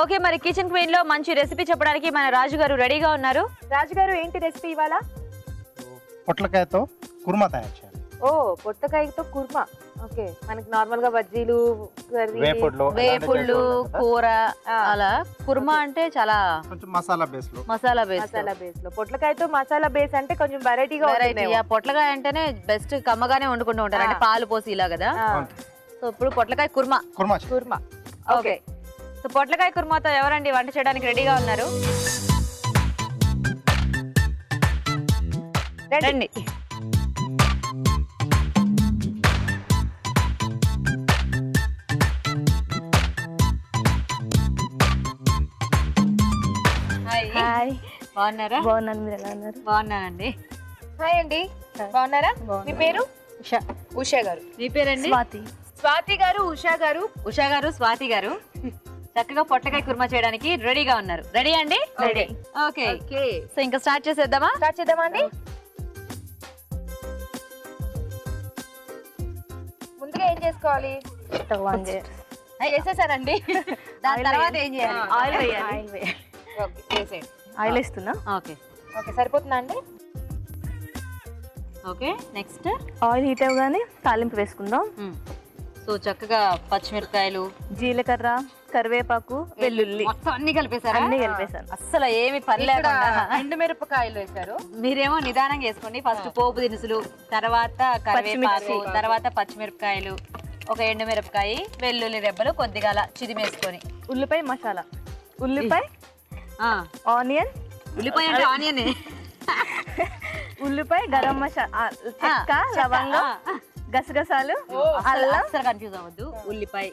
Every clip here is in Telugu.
ఓకే, మరి కిచెన్ క్వీన్ లో మంచి రెసిపీ చెప్పడానికి మన రాజు గారు రెడీగా ఉన్నారు. రాజు గారు, ఏంటి రెసిపీ ఇవాళ? పొట్లకాయతో కుర్మా తయారు చేయాలి. ఓ, పొట్లకాయతో కుర్మా. ఓకే, మనకి నార్మల్ గా బజ్జీలు, వేపుళ్ళు, కూర అలా. కుర్మా అంటే చాలా కొంచెం మసాలా బేస్ లో పొట్లకాయతో మసాలా బేస్ అంటే కొంచెం వెరైటీగా ఉంటుంది. పొట్లకాయ అంటేనే బెస్ట్, కమ్మగానే వండుకుంటూ ఉంటారు, అంటే పాలు పోసి ఇలా కదా. సో ఇప్పుడు పొట్లకాయ కుర్మా. ఓకే, సో పొట్లకాయ కుర్మాతో ఎవరండి వంట చేయడానికి రెడీగా ఉన్నారు? రండి. హాయ్, బాగున్నారా? బాగున్నాను, మీరు ఎలా ఉన్నారు? బాగున్నానండి. హాయ్ అండి, బాగున్నారా? మీ పేరు? ఉషా గారు. మీ పేరండి? స్వాతి గారు. ఉషా గారు, స్వాతి గారు చక్కగా పొట్లకాయ కుర్మా చేయడానికి రెడీగా ఉన్నారు. రెడీ అండి? రెడీ. ఓకే, సో ఇంకా స్టార్ట్ చేసేద్దామా అండి? ముందుగా ఏం చేసుకోవాలి? వేసేసారండి. దాని తర్వాత ఏం చేయాలి? ఆయిల్ వేయాలి. ఆయిల్ వేస్తున్నా. ఓకే, సరిపోతుందా అండి? ఓకే, నెక్స్ట్ ఆయిల్ హీట్ అవ్వగానే తాలింపు వేసుకుందాం. సో చక్కగా పచ్చిమిరపకాయలు, జీలకర్ర, కరివేపాకు, వెల్లుల్లి మొత్తం అన్ని కలిపేశారు. అస్సలు ఏమి పర్లేదు. ఎండు మిరపకాయలు వేశారు. మీరేమో నిదానంగా వేసుకోండి. ఫస్ట్ పోపు దినుసులు, తర్వాత కరివేపాకు, తర్వాత పచ్చిమిరపకాయలు, ఒక ఎండు మిరపకాయ, వెల్లుల్లి రెబ్బలు కొద్దిగా అలా చిదిమేసుకొని, ఉల్లిపాయ మసాలా, ఉల్లిపాయ, ఆనియన్. ఉల్లిపాయ అంటే ఆనియన్, ఉల్లిపాయ, గరం మసాలా, చెక్క, లవంగం, గసగసాలు, అల్లం. అస్సలు కన్ఫ్యూజ్ అవ్వద్దు. ఉల్లిపాయ,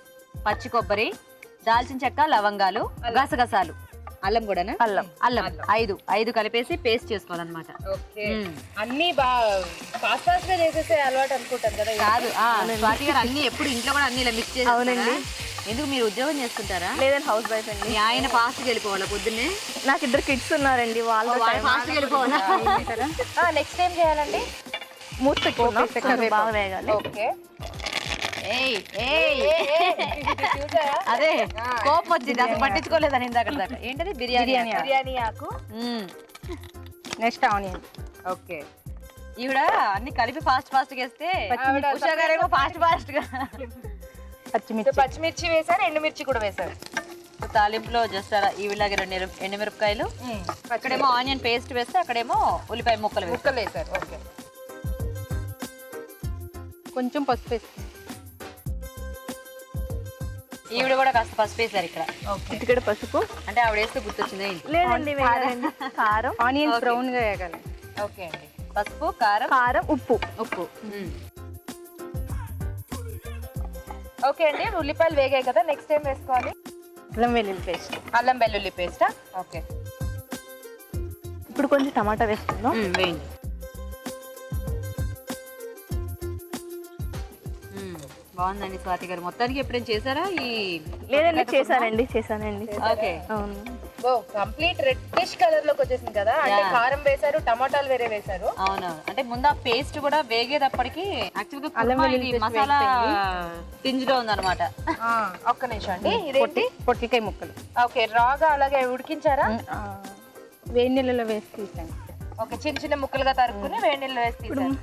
పచ్చి కొబ్బరి, దాల్చిన చెక్క, లవంగాలు, గసగసాలు, అల్లం కూడా. అల్లం 5 కలిపేసి పేస్ట్ చేసుకోవాలన్నమాట. అన్ని ఫాస్ట్ ఫాస్ట్ గా చేసేసే అలవాటు అనుకుంటాను కదా. కాదు, స్వాతి గారు అన్ని ఎప్పుడు ఇంట్లో కూడా అన్ని ఇలా మిక్స్ చేసి. అవునండి. ఎందుకు, మీరు ఉద్యోగం చేస్తుంటారా? లేదండి, హౌస్ వైఫ్ అండి. మీ ఆయన ఫాస్ట్ వెళ్ళిపోవాలా పొద్దున్నే? నాకు 2 కిడ్స్ ఉన్నారండి, వాళ్ళు ఫాస్ట్ వెళ్ళిపోవాలా? నెక్స్ట్ ఏం చేయాలండి? మూత పెట్టుకున్నాం, బాగా వేగాలి. ఓకే, అదే కోపం వచ్చింది, అసలు పట్టించుకోలేదని ఇందాక దాకా. ఏంటది? బిర్యానీ ఆకు. Next onion. ఓకే, ఈవిడ అన్ని కలిపి ఫాస్ట్ గా వేస్తే, ఉషా గారేమో ఫాస్ట్ గా. పచ్చిమిర్చి వేసారు, ఎండుమిర్చి కూడా వేసారు. తాలింపులో జస్ట్ అలా ఈవిలాగే 2 ఎండుమిరపకాయలు, అక్కడేమో ఆనియన్ పేస్ట్ వేస్తే, అక్కడేమో ఉల్లిపాయ ముక్కలు వేసారు. ఓకే, కొంచెం పసుపు వేస్తాం. ఈవిడ కూడా కాస్త పసుపు వేసారు ఇక్కడ. ఇక్కడ పసుపు అంటే ఆవిడ వేస్తే గుర్తొచ్చింది. లేదండి, కారం, ఆనియన్ బ్రౌన్ గా వేయాలి. ఓకే అండి, పసుపు, కారం, ఉప్పు. ఓకే అండి, ఉల్లిపాయలు వేగాయి కదా. నెక్స్ట్ ఏం వేసుకోవాలి? అల్లం వెల్లుల్లి పేస్ట్. ఓకే, ఇప్పుడు కొంచెం టమాటా వేసుకుందాం. వేయండి. బాగుందండి స్వాతి గారు. మొత్తానికి ఎప్పుడైనా చేశారా? లేదండి, చేశానండి. ఓకే, కంప్లీట్ రెడ్డిష్ కలర్ లోకి వచ్చేసింది కదా. అంటే కారం వేశారు, టమాటాలు వేరే వేశారు. అవునవును, అంటే ముందు ఆ పేస్ట్ కూడా వేగేటప్పటికి యాక్చువల్ గా మసాలా టింజ్ లో ఉందన్నమాట. ఒక్క నిమిషం అండి, ఇదేంటి? పొట్లకాయ ముక్కలు. ఓకే, రాగా అలాగే ఉడికించారా? వేడి నీళ్ళలో వేసి తీసాను. ఓకే, చిన్న ముక్కలుగా తరుక్కుని వేడి నీళ్ళలో వేసి తీసాను.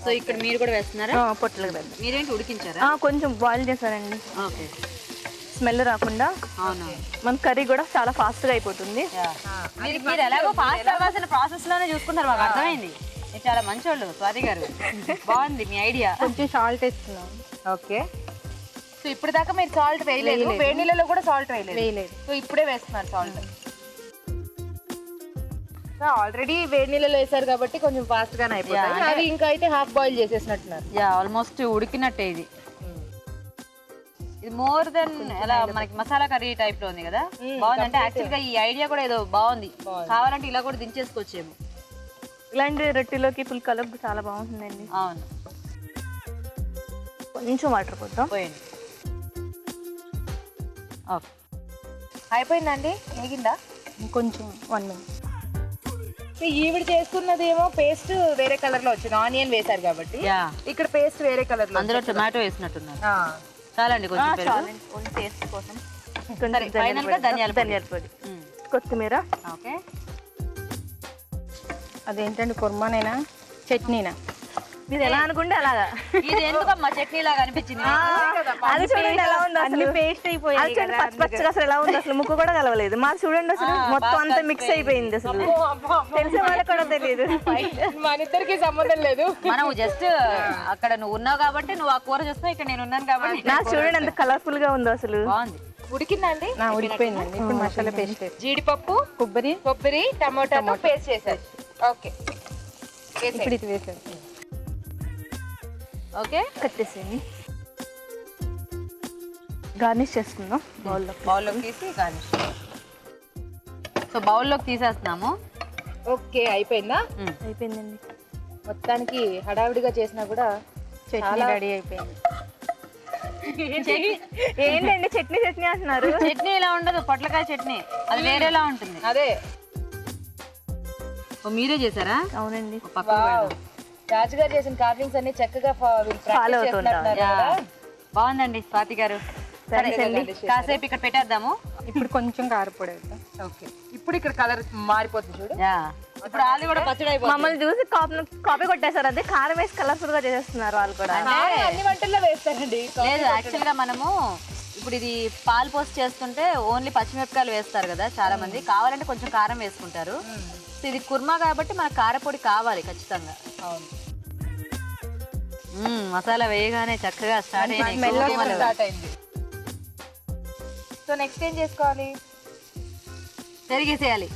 సో ఇక్కడ మీరు కూడా వేస్తున్నారా? పొట్లకాయ మీరేంటి ఉడికించారా? కొంచెం బాయిల్ చేశానండి. ఓకే, స్మెల్ రాకుండా. అవును, మన కర్రీ కూడా చాలా ఫాస్ట్ గా అయిపోతుంది. మీరు ఎలాగో ఫాస్ట్ అవ్వాల్సిన ప్రాసెస్ లోనే చూసుకున్నారు, మాకు అర్థమైంది. మీరు చాలా మంచి వాళ్ళు స్వాతి గారు. బాగుంది మీ ఐడియా. కొంచెం సాల్ట్ వేస్తున్నాం. ఓకే, సో ఇప్పుడు దాకా మీరు సాల్ట్ వేయలేదు, వేడి నీళ్ళలో కూడా సాల్ట్ వేయలేదు. సో ఇప్పుడే వేస్తున్నారు సాల్ట్. ఆల్రెడీ వేడి నీళ్ళలో వేసారు కాబట్టి కొంచెం ఫాస్ట్ గానే అయిపోతాయి. అవి ఇంకా అయితే హాఫ్ బాయిల్ చేసేసినట్టున్నారు. ఆల్మోస్ట్ ఉడికినట్టే. ఇది మోర్ దెన్ ఎలా మనకి మసాలా కర్రీ టైప్ లో ఉంది కదా. బాగుంది. అంటే యాక్చువల్ గా ఈ ఐడియా కూడా ఏదో బాగుంది. కావాలంటే ఇలా కూడా దించేసుకోవచ్చేమో. ఇలాంటి రొట్టెలోకి పుల్కాలో చాలా బాగుంటుందండి. అవును, కొంచెం వాటర్ పోద్దాం. పోయండి. ఓకే, అయిపోయిందండి. వేగిందా? కొంచెం 1 minute. ఈవిడ చేసుకున్నదేమో పేస్ట్ వేరే కలర్ లో వచ్చింది, ఆనియన్ వేసారు కాబట్టి. ఇక్కడ పేస్ట్ వేరే కలర్ లో, అందులో టొమాటో వేసినట్టున్నారు. చాలండి కొంచెం టేస్ట్ కోసం. సరే, final గా ధనియాల పొడి. ధనియాల పొడి, కొత్తిమీర. ఓకే, అదేంటండి కుర్మానేనా చట్నీనా? మీరు ఎలా అనుకుంటే అలాగా. ఇది ఎందుకమ్మా చట్నీ లాగా అనిపించింది ఆ, అది చూడండి ఎలా ఉంది అసలు. అన్ని పేస్ట్ అయిపోయాయి అది చూడండి పచ్చి పచ్చిగా అసలు ఎలా ఉంది అసలు, ముక్కు కూడా కలవలేదు. మాది చూడండి అసలు మొత్తం అంతా మిక్స్ అయిపోయింది అసలు. తెలిసే వాళ్ళకి కూడా తెలియదు. మన ఇద్దరికి సంబంధం లేదు. మనం జస్ట్ అక్కడ నువ్వు ఉన్నావు కాబట్టి నువ్వు ఆ కూర చూస్తావు, ఇక్కడ నేను ఉన్నాను కాబట్టి నాకు చూడండి ఎంత కలర్ఫుల్ గా ఉందో అసలు. బాగుంది. ఉడికిందండి. ఉడికిపోయిందండి. ఇప్పుడు మసాలా పేస్ట్ జీడిపప్పు, కొబ్బరి టమాటాతో పేస్ట్ చేశారు. ఓకే, ఇప్పుడు ఇది వేసారు. ఓకే, కట్టేసేయండి. గార్నిష్ చేసుకుందాం బౌల్లో. బౌల్లోకి తీసి గార్నిష్. సో బౌల్లోకి తీసేస్తున్నాము. ఓకే, అయిపోయిందా? అయిపోయిందండి. మొత్తానికి హడావిడిగా చేసినా కూడా చట్నీ రెడీ అయిపోయింది. ఏంటండి చట్నీ చట్నీ అంటున్నారు? చట్నీ ఇలా ఉండదు, పొట్లకాయ చట్నీ అది వేరేలా ఉంటుంది. అదే. ఓ, మీరే చేశారా? అవునండి. ఓ, పక్కకు పెడదాం. రాజుగారు చేసిన కార్వింగ్స్ అన్ని చక్కగా Follow అవుతుంటారు. యా, బాగుందండి స్వాతి గారు. సరే, కాసేపు ఇక్కడ పెట్టేద్దాము. ఇప్పుడు కొంచెం కారపొడి వేద్దాం. ఓకే, ఇప్పుడు ఇక్కడ కలర్ మారిపోతుంది చూడు. యా, ఇప్పుడు ఆలు కూడా పచ్చడి అయిపోతుంది. మమ్మల్ని చూసి కాపీ కొట్టేశారు. అదే కారం వేసి కలర్ఫుల్ గా చేసేస్తున్నారు వాళ్ళు కూడా. అన్ని వంటల్లో వేస్తారండి. లేదు, యాక్చువల్ గా మనము ఇప్పుడు ఇది పాలు పోసి చేస్తుంటే ఓన్లీ పచ్చిమిరపకాయలు వేస్తారు కదా చాలా మంది, కావాలంటే కొంచెం కారం వేసుకుంటారు. సో ఇది కుర్మా కాబట్టి మనకు కారపొడి కావాలి ఖచ్చితంగా. అవును, మసాలా వేయగానే చక్కగా స్టార్ట్ స్టార్ట్ అయింది. సో నెక్స్ట్ ఏం చేసుకోవాలి? పెరిగేసేయాలి.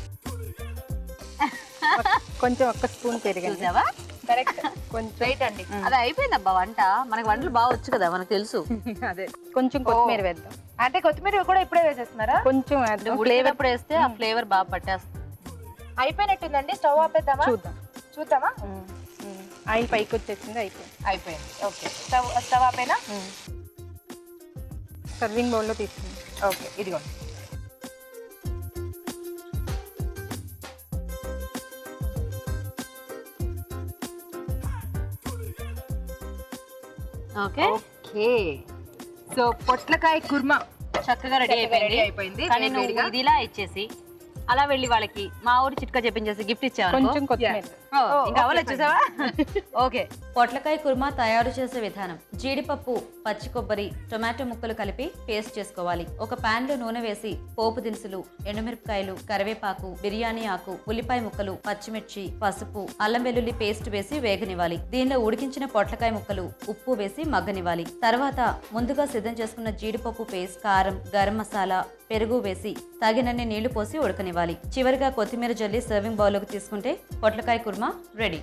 కొంచెం ఒక్క స్పూన్ పెరిగింది. చూసావా? కరెక్ట్, కొంచెం రైట్ అండి. అది అయిపోయింది అబ్బా వంట. మనకి వంటలు బాగా వచ్చు కదా, మనకు తెలుసు. అదే, కొంచెం కొత్తిమీర వేద్దాం. అంటే కొత్తిమీర కూడా ఇప్పుడే వేసేస్తున్నారా? కొంచెం వేద్దాం. ఉడికేటప్పుడు వేస్తే ఆ ఫ్లేవర్ బాగా పట్టేస్తుంది. అయిపోయినట్టుందండి. స్టవ్ ఆపేద్దామా? చూద్దామా. ఆయిల్ పైకి వచ్చేసింది. అయిపోయింది. Okay, stove ఆపేనా? సర్వింగ్ బౌల్లో తీసుకుందాం. ఓకే, ఇదిగోండి. ఓకే, ఓకే, సో పొట్లకాయ కుర్మా చక్కగా రెడీ అయిపోయింది. అయిపోయింది. కానీ నువ్వు ఇది ఇలా ఇచ్చేసి అలా వెళ్ళి వాళ్ళకి మా ఊరి చిట్కా చెప్పించేసి గిఫ్ట్ ఇచ్చావు. కొంచెం కొత్తిమీర. ఇంకా అవ్వలేదు చూసావా? ఓకే, పొట్లకాయ కుర్మా తయారు చేసే విధానం. జీడిపప్పు, పచ్చి కొబ్బరి, టొమాటో ముక్కలు కలిపి పేస్ట్ చేసుకోవాలి. ఒక పాన్ లో నూనె వేసి పోపు దినుసులు, ఎండుమిరపకాయలు, కరివేపాకు, బిర్యానీ ఆకు, ఉల్లిపాయ ముక్కలు, పచ్చిమిర్చి, పసుపు, అల్లం వెల్లుల్లి పేస్ట్ వేసి వేగనివ్వాలి. దీనిలో ఉడికించిన పొట్లకాయ ముక్కలు, ఉప్పు వేసి మగ్గనివ్వాలి. తర్వాత ముందుగా సిద్ధం చేసుకున్న జీడిపప్పు పేస్ట్, కారం, గరం మసాలా, పెరుగు వేసి తగినన్ని నీళ్లు పోసి ఉడకనివ్వాలి. చివరిగా కొత్తిమీర జల్లి సర్వింగ్ బౌల్లోకి తీసుకుంటే పొట్లకాయ కుర్మా రెడీ.